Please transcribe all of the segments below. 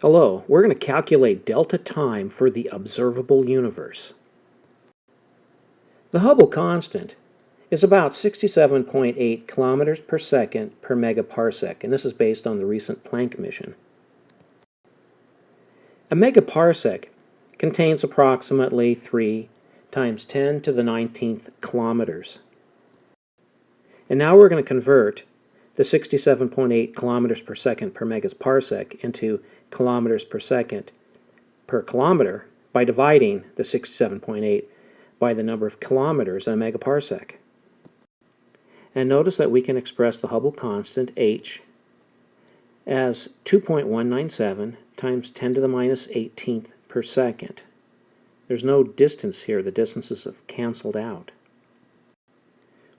Hello, we're going to calculate delta time for the observable universe. The Hubble constant is about 67.8 kilometers per second per megaparsec, and this is based on the recent Planck mission. A megaparsec contains approximately 3 times 10 to the 19th kilometers. And now we're going to convert the 67.8 kilometers per second per megaparsec into kilometers per second per kilometer by dividing the 67.8 by the number of kilometers in a megaparsec. And notice that we can express the Hubble constant h as 2.197 times 10 to the minus 18th per second. There's no distance here. The distances have canceled out.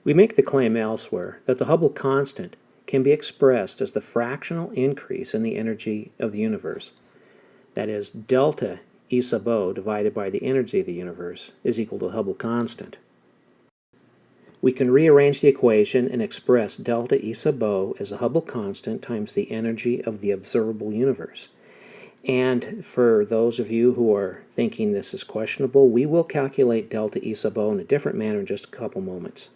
We make the claim elsewhere that the Hubble constant can be expressed as the fractional increase in the energy of the universe. That is, delta E sub O divided by the energy of the universe is equal to the Hubble constant. We can rearrange the equation and express delta E sub O as the Hubble constant times the energy of the observable universe. And for those of you who are thinking this is questionable, we will calculate delta E sub O in a different manner in just a couple moments.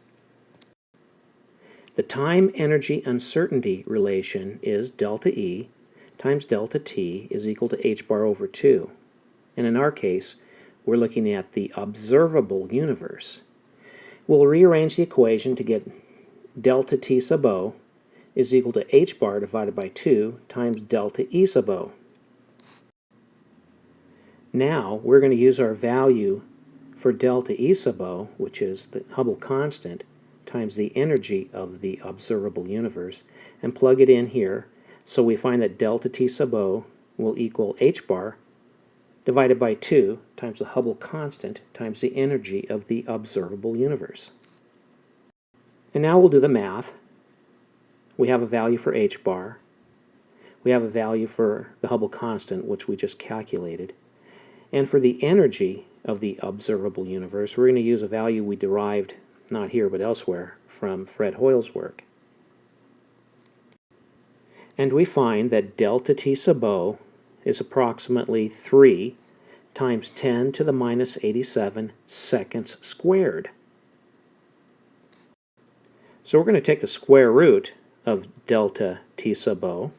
The time-energy uncertainty relation is delta E times delta T is equal to h bar over 2. And in our case, we're looking at the observable universe. We'll rearrange the equation to get delta T sub O is equal to h bar divided by 2 times delta E sub O. Now we're going to use our value for delta E sub O, which is the Hubble constant, times the energy of the observable universe, and plug it in here, so we find that delta T sub O will equal h bar divided by 2 times the Hubble constant times the energy of the observable universe. And now we'll do the math. We have a value for h bar. We have a value for the Hubble constant, which we just calculated. And for the energy of the observable universe, we're going to use a value we derived, not here but elsewhere, from Fred Hoyle's work. And we find that delta T sub O is approximately 3 times 10 to the minus 87 seconds squared. So we're going to take the square root of delta T sub O,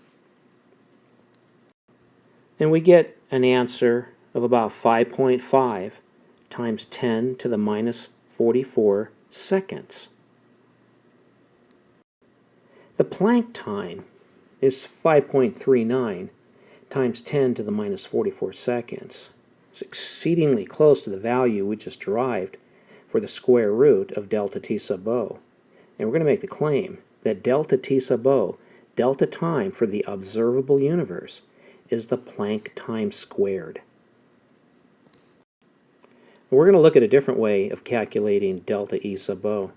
and we get an answer of about 5.5 times 10 to the minus 44 seconds. The Planck time is 5.39 times 10 to the minus 44 seconds. It's exceedingly close to the value we just derived for the square root of delta T sub O. And we're going to make the claim that delta T sub O, delta time for the observable universe, is the Planck time squared. We're going to look at a different way of calculating delta E sub O.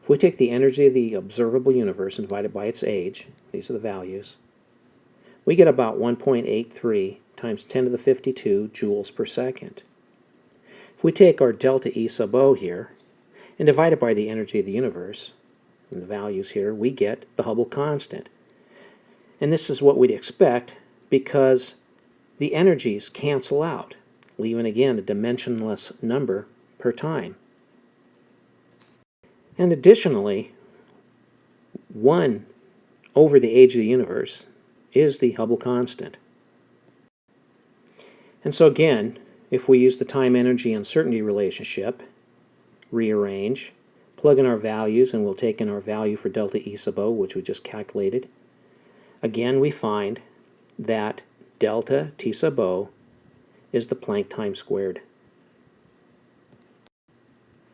If we take the energy of the observable universe and divide it by its age, these are the values, we get about 1.83 times 10 to the 52 joules per second. If we take our delta E sub O here and divide it by the energy of the universe, and the values here, we get the Hubble constant. And this is what we'd expect because the energies cancel out, leaving again a dimensionless number per time. And additionally, 1 over the age of the universe is the Hubble constant. And so again, if we use the time-energy uncertainty relationship, rearrange, plug in our values, and we'll take in our value for delta E sub O, which we just calculated, again we find that delta T sub O is the Planck time squared.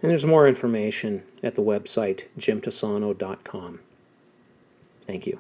And there's more information at the website jimtasano.com. Thank you.